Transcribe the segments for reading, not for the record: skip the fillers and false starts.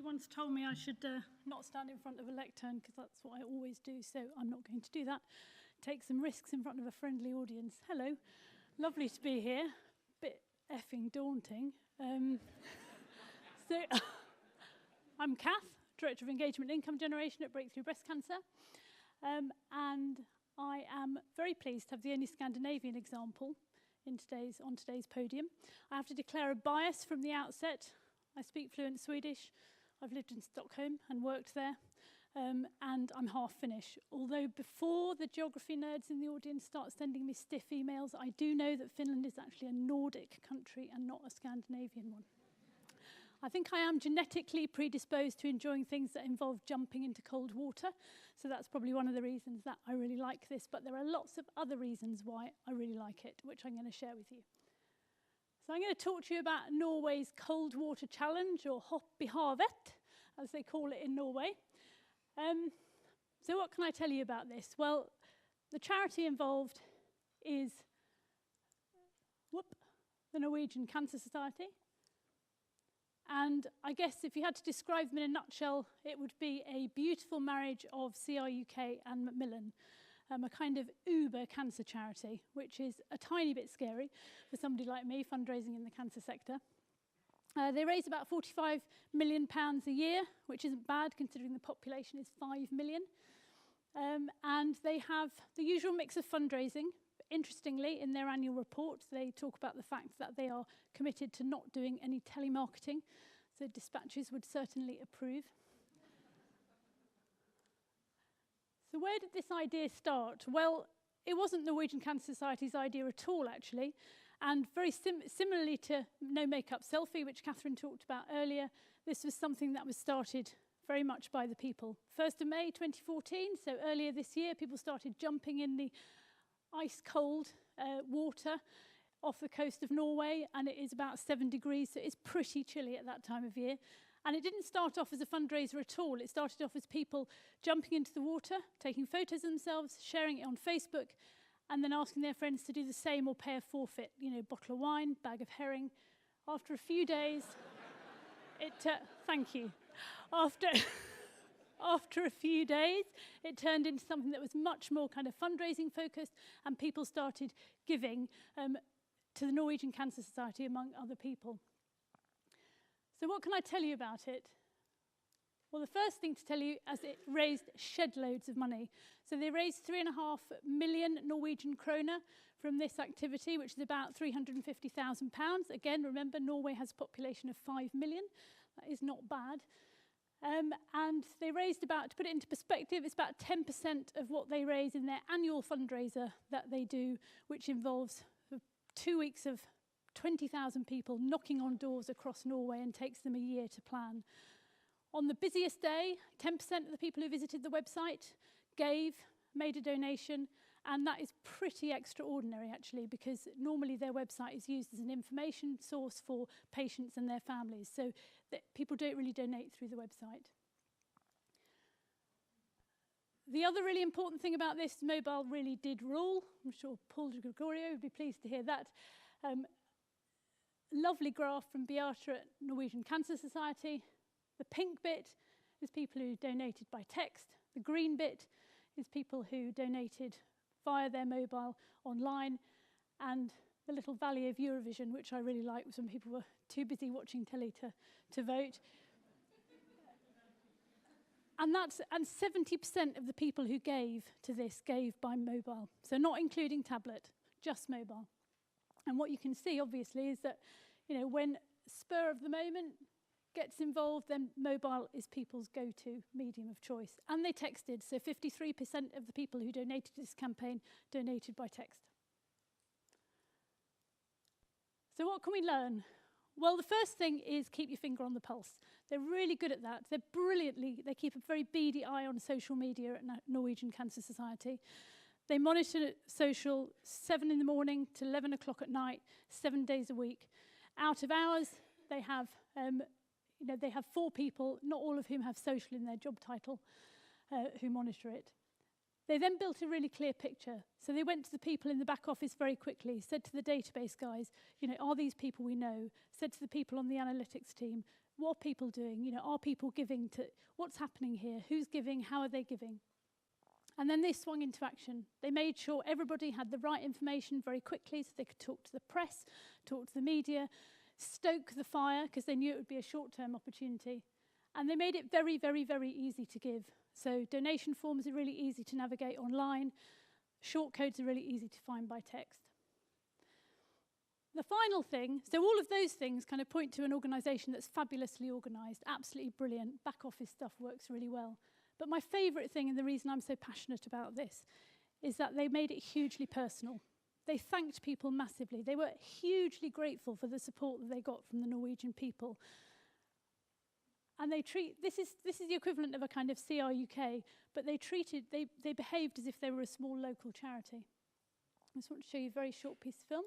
Somebody once told me I should not stand in front of a lectern because that's what I always do, so I'm not going to do that. Take some risks in front of a friendly audience. Hello, lovely to be here. Bit effing daunting. So I'm Kath, Director of Engagement and Income Generation at Breakthrough Breast Cancer, and I am very pleased to have the only Scandinavian example on today's podium. I have to declare a bias from the outset. I speak fluent Swedish. I've lived in Stockholm and worked there, and I'm half Finnish. Although before the geography nerds in the audience start sending me stiff emails, I do know that Finland is actually a Nordic country and not a Scandinavian one. I think I am genetically predisposed to enjoying things that involve jumping into cold water, so that's probably one of the reasons that I really like this, but there are lots of other reasons why I really like it, which I'm going to share with you. So I'm going to talk to you about Norway's Cold Water Challenge, or Hopp i havet, as they call it in Norway. So what can I tell you about this? Well, the charity involved is the Norwegian Cancer Society. And I guess if you had to describe them in a nutshell, it would be a beautiful marriage of CRUK and Macmillan. A kind of Uber cancer charity, which is a tiny bit scary for somebody like me fundraising in the cancer sector. They raise about £45 million a year, which isn't bad considering the population is 5 million. And they have the usual mix of fundraising. Interestingly, in their annual report, they talk about the fact that they are committed to not doing any telemarketing, so dispatches would certainly approve. So where did this idea start? Well, it wasn't Norwegian Cancer Society's idea at all, actually. And very similarly to No Makeup Selfie, which Catherine talked about earlier, this was something that was started very much by the people. 1st of May 2014, so earlier this year, people started jumping in the ice-cold water off the coast of Norway, and it is about 7 degrees, so it's pretty chilly at that time of year. And it didn't start off as a fundraiser at all. It started off as people jumping into the water, taking photos of themselves, sharing it on Facebook, and then asking their friends to do the same or pay a forfeit. You know, bottle of wine, bag of herring. After a few days, thank you. After a few days, it turned into something that was much more kind of fundraising focused, and people started giving to the Norwegian Cancer Society, among other people. So what can I tell you about it? Well, the first thing to tell you is it raised shed loads of money. So they raised 3.5 million Norwegian kroner from this activity, which is about £350,000. Again, remember, Norway has a population of 5 million. That is not bad. And they raised about, to put it into perspective, it's about 10% of what they raise in their annual fundraiser that they do, which involves 2 weeks of 20,000 people knocking on doors across Norway and takes them a year to plan. On the busiest day, 10% of the people who visited the website made a donation, and that is pretty extraordinary actually, because normally their website is used as an information source for patients and their families, so that people don't really donate through the website. The other really important thing about this, mobile really did rule. I'm sure Paul de Gregorio would be pleased to hear that. Lovely graph from Beata at Norwegian Cancer Society. The pink bit is people who donated by text. The green bit is people who donated via their mobile online. And the little valley of Eurovision, which I really like, some people were too busy watching telly to vote. And 70% of the people who gave to this gave by mobile. So not including tablet, just mobile. And what you can see, obviously, is that, you know, when spur of the moment gets involved, then mobile is people's go-to medium of choice. And they texted, so 53% of the people who donated to this campaign donated by text. So what can we learn? Well, the first thing is keep your finger on the pulse. They're really good at that. They keep a very beady eye on social media at Norwegian Cancer Society. They monitor social 7 in the morning to 11 o'clock at night, 7 days a week. Out of hours, they have 4 people, not all of whom have social in their job title, who monitor it. They then built a really clear picture. So they went to the people in the back office very quickly, said to the database guys, you know, are these people we know? Said to the people on the analytics team, what are people doing? You know, are people giving to, what's happening here? Who's giving? How are they giving? And then they swung into action. They made sure everybody had the right information very quickly so they could talk to the press, talk to the media, stoke the fire because they knew it would be a short-term opportunity. And they made it very, very, very easy to give. So donation forms are really easy to navigate online. Short codes are really easy to find by text. The final thing, so all of those things kind of point to an organisation that's fabulously organised, absolutely brilliant. Back office stuff works really well. But my favourite thing, and the reason I'm so passionate about this, is that they made it hugely personal. They thanked people massively. They were hugely grateful for the support that they got from the Norwegian people. And they this is the equivalent of a kind of CRUK, but they behaved as if they were a small local charity. I just want to show you a very short piece of film.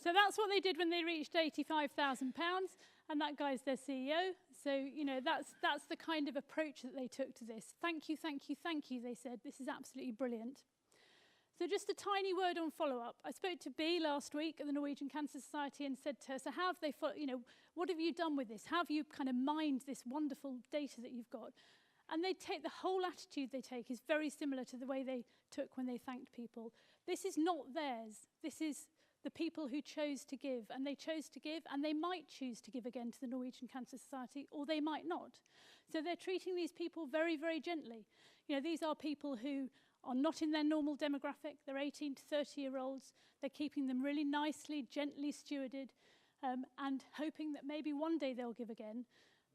So that's what they did when they reached £85,000, and that guy's their CEO. So, you know, that's the kind of approach that they took to this. Thank you, thank you, thank you, they said. This is absolutely brilliant. So just a tiny word on follow-up. I spoke to Bea last week at the Norwegian Cancer Society and said to her, so how have they, what have you done with this? How have you kind of mined this wonderful data that you've got? And they take, the whole attitude they take is very similar to the way they took when they thanked people. This is not theirs. This is the people who chose to give, and they chose to give, and they might choose to give again to the Norwegian Cancer Society, or they might not. So they're treating these people very, very gently. You know, these are people who are not in their normal demographic. They're 18 to 30-year-olds. They're keeping them really nicely, gently stewarded, and hoping that maybe one day they'll give again.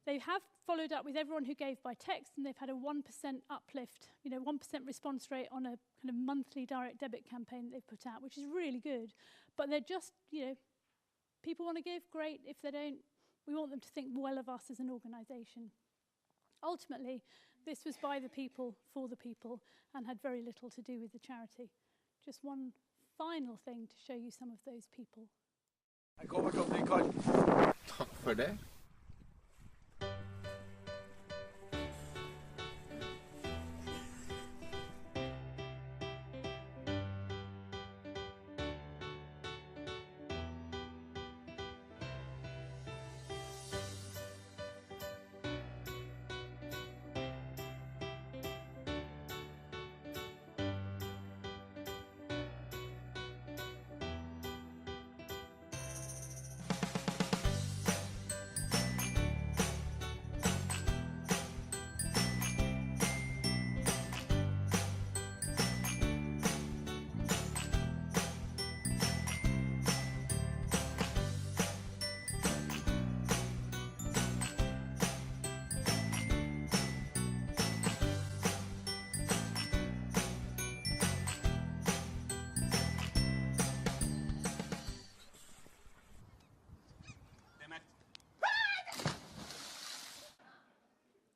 They have followed up with everyone who gave by text, and they've had a 1% uplift, you know, 1% response rate on a kind of monthly direct debit campaign that they've put out, which is really good. But they're just, you know, people want to give, great. If they don't, we want them to think well of us as an organisation. Ultimately, this was by the people, for the people, and had very little to do with the charity. Just one final thing to show you some of those people. Takk for det.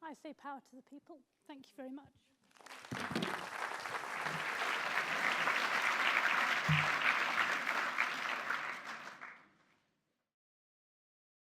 I say power to the people. Thank you very much.